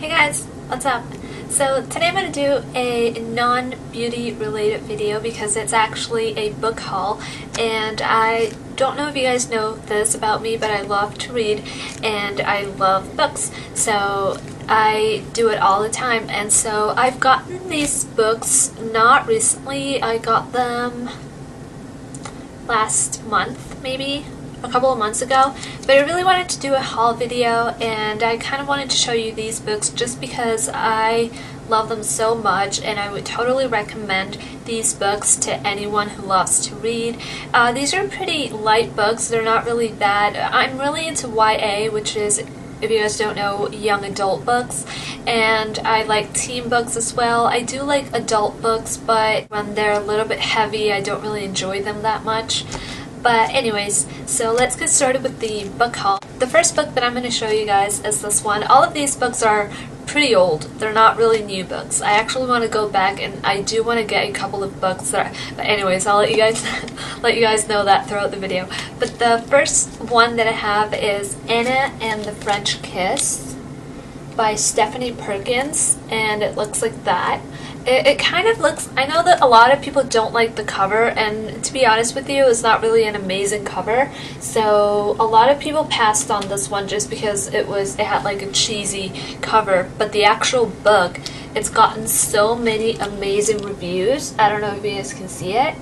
Hey guys, what's up? So today I'm going to do a non-beauty related video because it's actually a book haul, and I don't know if you guys know this about me, but I love to read and I love books, so I do it all the time. And so I've gotten these books not recently. I got them last month, maybe a couple of months ago, but I really wanted to do a haul video, and I kind of wanted to show you these books just because I love them so much, and I would totally recommend these books to anyone who loves to read. These are pretty light books. They're not really bad. I'm really into YA, which is, if you guys don't know, young adult books, and I like teen books as well. I do like adult books, but when they're a little bit heavy, I don't really enjoy them that much. But anyways, so let's get started with the book haul. The first book that I'm going to show you guys is this one. All of these books are pretty old. They're not really new books. I actually want to go back and I do want to get a couple of books that are, but anyways, I'll let you guys know that throughout the video. But the first one that I have is Anna and the French Kiss by Stephanie Perkins, and it looks like that. It kind of looks, I know that a lot of people don't like the cover, and to be honest with you, it's not really an amazing cover, so a lot of people passed on this one just because it had like a cheesy cover. But the actual book, it's gotten so many amazing reviews. I don't know if you guys can see it,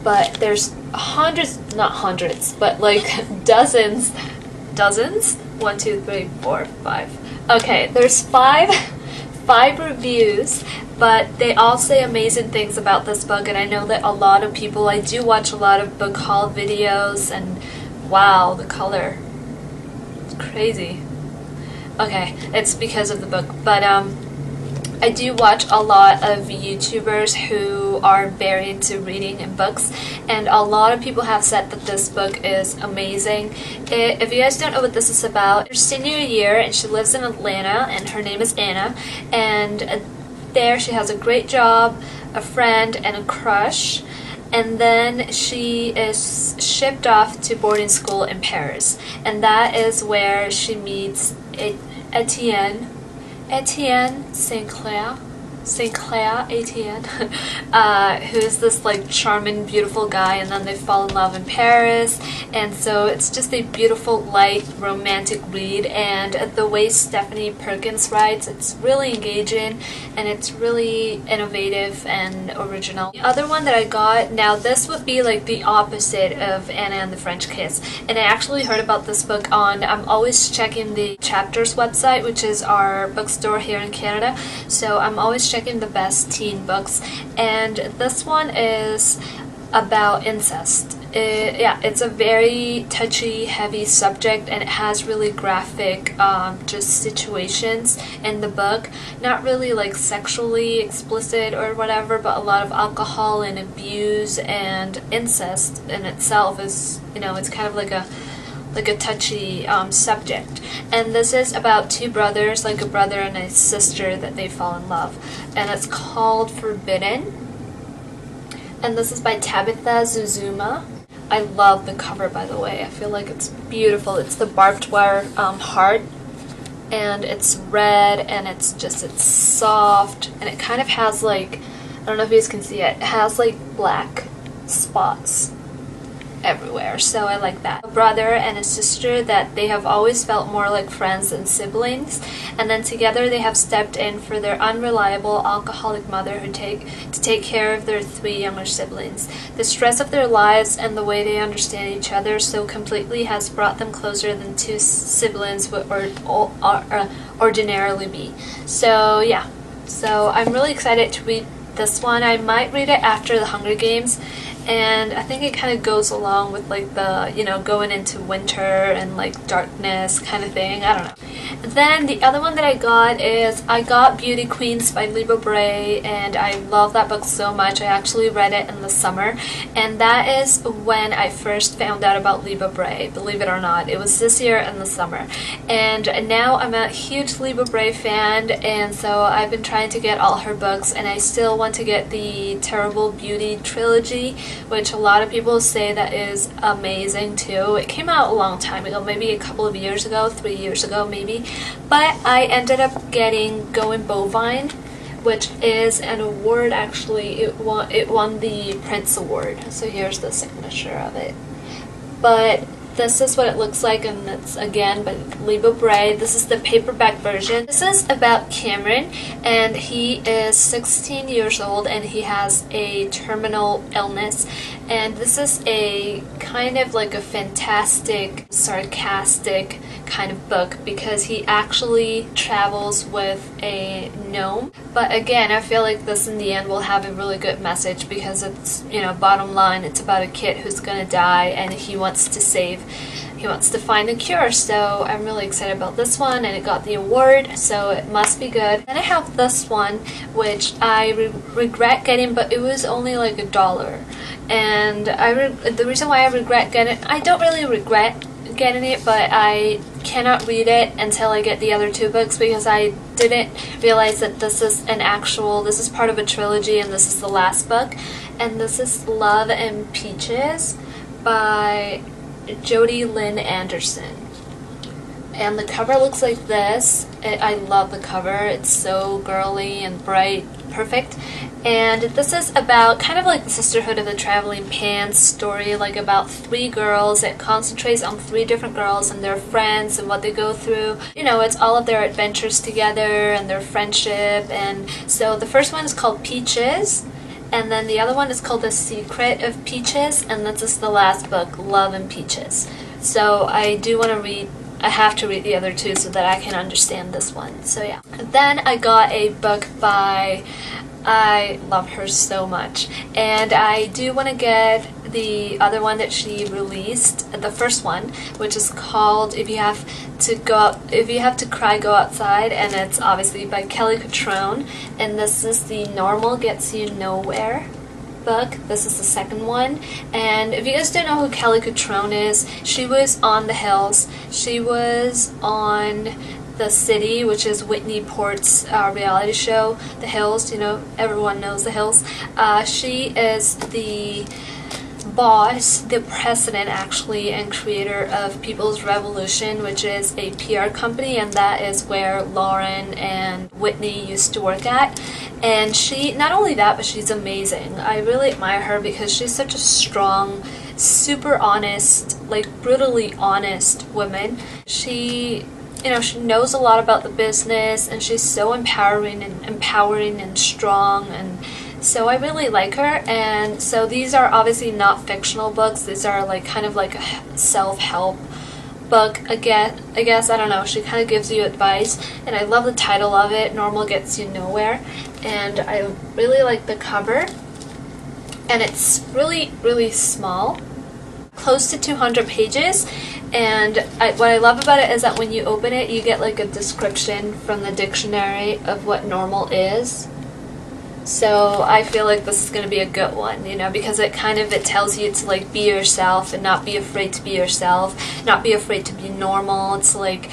but there's hundreds, not hundreds, but like dozens, 1, 2, 3, 4, 5. Okay, there's five reviews, but they all say amazing things about this book, and I know that a lot of people, I do watch a lot of book haul videos, and wow, the color, it's crazy. Okay, it's because of the book, but I do watch a lot of YouTubers who are very into reading and books, and a lot of people have said that this book is amazing. If you guys don't know what this is about, her senior year, and she lives in Atlanta, and her name is Anna, and there she has a great job, a friend, and a crush, and then she is shipped off to boarding school in Paris, and that is where she meets Etienne Etienne, who's this like charming, beautiful guy, and then they fall in love in Paris, and so it's just a beautiful, light, romantic read, and the way Stephanie Perkins writes, it's really engaging, and it's really innovative and original. The other one that I got, now this would be like the opposite of Anna and the French Kiss, and I actually heard about this book on, I'm always checking the Chapters website, which is our bookstore here in Canada, so I'm always checking the best teen books, and this one is about incest. Yeah, it's a very touchy, heavy subject, and it has really graphic just situations in the book. Not really like sexually explicit or whatever, but a lot of alcohol and abuse, and incest in itself is, you know, it's kind of like a touchy subject. And this is about two brothers, like a brother and a sister, that they fall in love. And it's called Forbidden. And this is by Tabitha Suzuma. I love the cover, by the way. I feel like it's beautiful. It's the barbed wire heart. And it's red, and it's soft. And it kind of has like, I don't know if you guys can see it, it has like black spots everywhere, so I like that. A brother and a sister that they have always felt more like friends than siblings, and then together they have stepped in for their unreliable alcoholic mother to take care of their 3 younger siblings. The stress of their lives and the way they understand each other so completely has brought them closer than 2 siblings would ordinarily be. So yeah, so I'm really excited to read this one. I might read it after the Hunger Games, and I think it kind of goes along with like the, you know, going into winter and like darkness kind of thing. I don't know. And then the other one that I got Beauty Queens by Libba Bray, and I love that book so much. I actually read it in the summer, and that is when I first found out about Libba Bray, believe it or not. It was this year in the summer, and now I'm a huge Libba Bray fan, and so I've been trying to get all her books, and I still want to get the Terrible Beauty trilogy, which a lot of people say that is amazing too. It came out a long time ago, maybe a couple of years ago, 3 years ago maybe, but I ended up getting Going Bovine, which is an award. Actually, it won the Prince Award. So here's the signature of it. But this is what it looks like, and it's again by Libba Bray. This is the paperback version. This is about Cameron, and he is 16 years old, and he has a terminal illness. And this is a kind of like a fantastic, sarcastic kind of book, because he actually travels with a gnome. But again, I feel like this in the end will have a really good message, because it's, you know, bottom line, it's about a kid who's gonna die, and he wants to find a cure. So I'm really excited about this one, and it got the award, so it must be good. Then I have this one, which I regret getting, but it was only like $1. And the reason why I regret getting it, I don't really regret getting it, but I cannot read it until I get the other 2 books, because I didn't realize that this is part of a trilogy, and this is the last book. And this is Love and Peaches by Jodi, Lynn Anderson. And the cover looks like this. I love the cover. It's so girly and bright, perfect. And this is about kind of like the Sisterhood of the Traveling Pants story, like about 3 girls. It concentrates on 3 different girls and their friends and what they go through. You know, it's all of their adventures together and their friendship. And so the first one is called Peaches, and then the other one is called The Secret of Peaches, and this is the last book, Love and Peaches. So I do want to read, I have to read the other 2 so that I can understand this one. So yeah. Then I got a book by, I love her so much, and I do want to get the other one that she released, the first one, which is called If You Have to Cry, Go Outside, and it's obviously by Kelly Cutrone, and this is the Normal Gets You Nowhere book. This is the second one. And if you guys don't know who Kelly Cutrone is, she was on The Hills. She was on The City, which is Whitney Port's reality show, The Hills. You know, everyone knows The Hills. She is the boss, the president actually, and creator of People's Revolution, which is a PR company, and that is where Lauren and Whitney used to work at. And she, not only that, but she's amazing. I really admire her because she's such a strong, super honest, like brutally honest woman. She, you know, she knows a lot about the business, and she's so empowering and strong, and so I really like her. And so these are obviously not fictional books. These are like kind of like a self-help book. Again, I guess, I don't know, she kind of gives you advice, and I love the title of it, Normal Gets You Nowhere. And I really like the cover, and it's really, really small, close to 200 pages. And what I love about it is that when you open it, you get like a description from the dictionary of what normal is. So I feel like this is going to be a good one, you know, because it tells you to like be yourself and not be afraid to be yourself, not be afraid to be normal. It's like,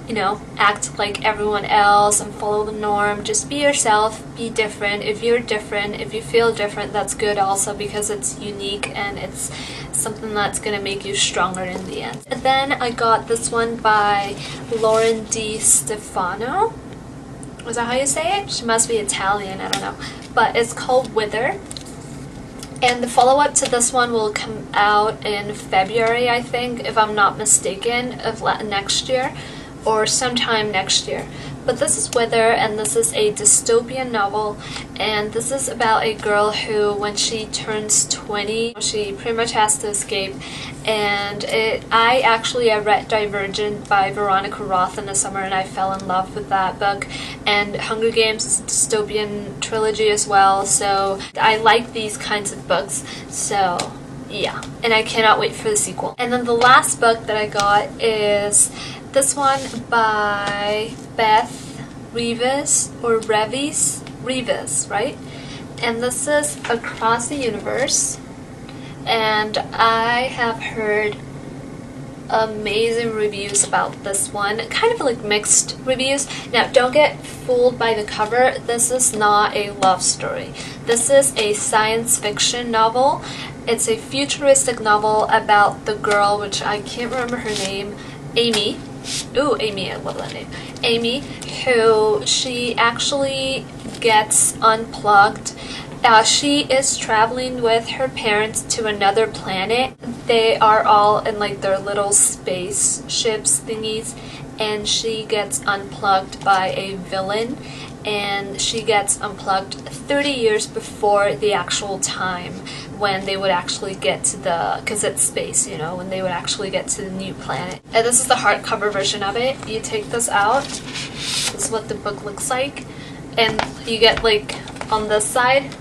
you know, act like everyone else and follow the norm. Just be yourself, be different. If you're different, if you feel different, that's good also, because it's unique and it's something that's going to make you stronger in the end. And then I got this one by Lauren D. Stefano. Was that how you say it? She must be Italian, I don't know. But it's called Wither. And the follow-up to this one will come out in February, I think, if I'm not mistaken, of next year, or sometime next year. But this is Wither, and this is a dystopian novel, and this is about a girl who, when she turns 20, she pretty much has to escape. And I read Divergent by Veronica Roth in the summer, and I fell in love with that book. And Hunger Games is a dystopian trilogy as well, so I like these kinds of books. So yeah, and I cannot wait for the sequel. And then the last book that I got is this one by Beth, Revis, or Revis, right? And this is Across the Universe. And I have heard amazing reviews about this one, kind of like mixed reviews. Now, don't get fooled by the cover. This is not a love story. This is a science fiction novel, It's a futuristic novel about the girl, which I can't remember her name, Amy. Ooh, Amy, I love that name. Amy, who she actually gets unplugged. She is traveling with her parents to another planet. They are all in like their little spaceships thingies, and she gets unplugged by a villain, and she gets unplugged 30 years before the actual time when they would actually get to the, because it's space, you know, when they would actually get to the new planet. And this is the hardcover version of it. You take this out, this is what the book looks like, and you get like on this side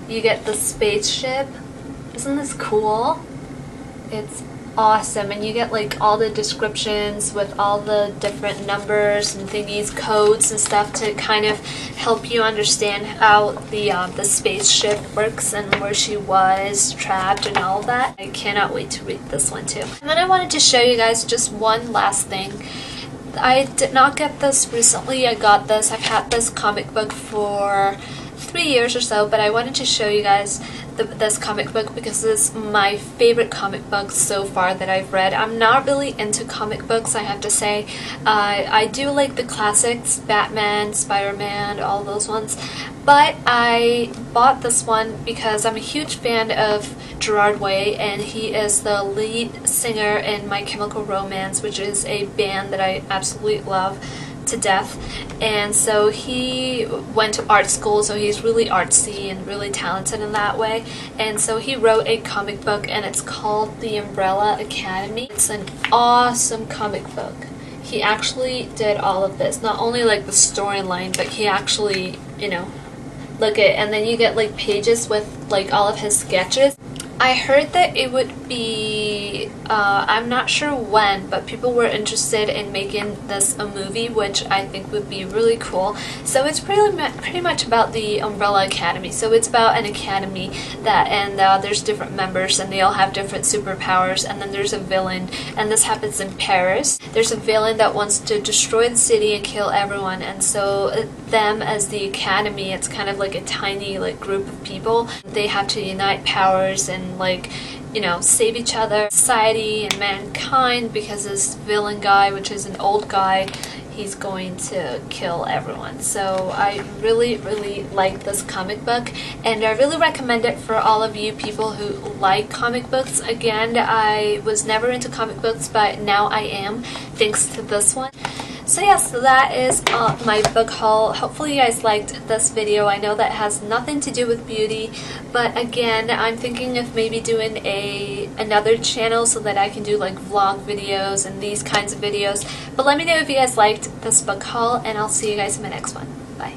you get the spaceship. Isn't this cool? It's awesome, and you get like all the descriptions with all the different numbers and thingies, codes and stuff to kind of help you understand how the spaceship works and where she was trapped and all that. I cannot wait to read this one too. And then I wanted to show you guys just one last thing. I did not get this recently. I got this. I've had this comic book for 3 years or so, but I wanted to show you guys this comic book because it's my favorite comic book so far that I've read. I'm not really into comic books, I have to say. I do like the classics, Batman, Spider-Man, all those ones, but I bought this one because I'm a huge fan of Gerard, and he is the lead singer in My Chemical Romance, which is a band that I absolutely love to death. And so he went to art school, so he's really artsy and really talented in that way. And so he wrote a comic book, and it's called The Umbrella Academy. It's an awesome comic book. He actually did all of this, not only like the storyline, but he actually, you know, look at, and then you get like pages with like all of his sketches. I heard that it would be, I'm not sure when, but people were interested in making this a movie, which I think would be really cool. So it's pretty much about the Umbrella Academy. So it's about an academy that, and there's different members, and they all have different superpowers, and then there's a villain, and this happens in Paris. There's a villain that wants to destroy the city and kill everyone, and so them as the academy, it's kind of like a tiny like group of people. They have to unite powers and like, you know, save each other, society and mankind, because this villain guy, which is an old guy, he's going to kill everyone. So I really like this comic book, and I really recommend it for all of you people who like comic books. Again, I was never into comic books, but now I am, thanks to this one. So yeah, so that is my book haul. Hopefully you guys liked this video. I know that has nothing to do with beauty, but again, I'm thinking of maybe doing another channel so that I can do like vlog videos and these kinds of videos. But let me know if you guys liked this book haul, and I'll see you guys in my next one. Bye.